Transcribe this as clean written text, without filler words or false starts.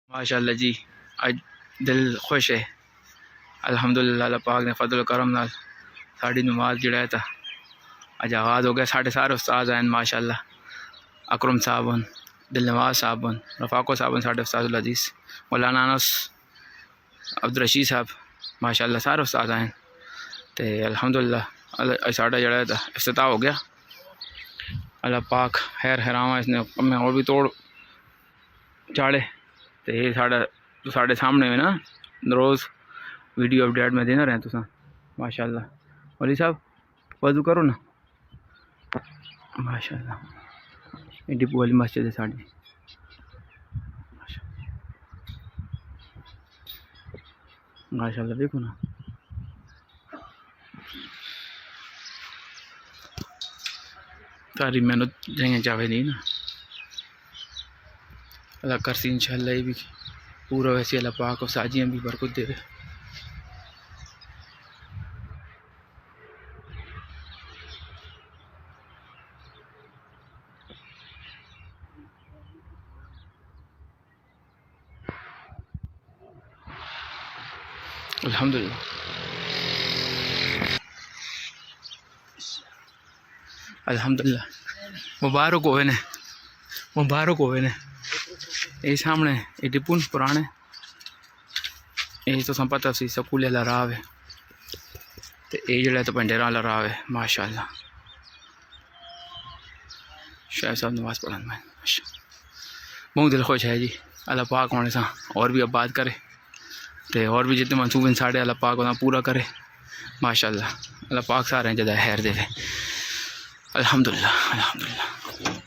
माशाअल्लाह जी, आज दिल खुश है। अल्हम्दुलिल्लाह अल्लाह पाक ने फजल करम नाल साड़ी नमाज जड़ा था अज आगाज़ हो गया। साढ़े सारे उस्ताद आए माशाअल्लाह, अकरम साहब, दिलनवाज साहब, रफाको साहब, साढ़े उस्ताद अजीज़ मौलाना अनस अब्दुल रशीद साहब, माशाअल्लाह सारे उस्ताद आए। तो अल्हम्दुलिल्लाह साढ़ा जड़ा था इफ्तिताह हो गया। अल्लाह पाक खैर हरामा इसने हमें और भी तोड़ चाड़े। तो ये साढ़े सामने में ना रोज़ वीडियो अपडेट में देना रहे तुसा। माशाअल्लाह वली साहब वजू करो ना। माशाअल्लाह ये डिपो वाली मस्जिद है साड़ी। माशाअल्लाह देखो ना, सारी मेहनत जाएंगे चाहे नहीं ना। अल्लाह करसी इंशाअल्लाह ये भी पूरा वैसे अल्लाह पाक और साजियाँ भी बरकत दे दे। अल्हम्दुलिल्लाह अल्हम्दुलिल्लाह मुबारक होवे ने, मुबारक होवे ने। ये सामने ये डिपुन पुराने ये तो पता सी स्कूल वाला राह है। तो ये जड़ा तो भंडेरा वाला राह है। माशाअल्लाह शाह साहब नमाज पढ़न में बहुत दिल खुश है जी। अल्लाह पाक होने से और भी आबाद करे तो और भी जितने मनसूबे साढ़े अल्लाह पाक उन्हें पूरा करे। माशाअल्लाह अल्लाह पाक सारे जदा खैर दे। अल्हम्दुलिल्लाह अल्हम्दुलिल्लाह।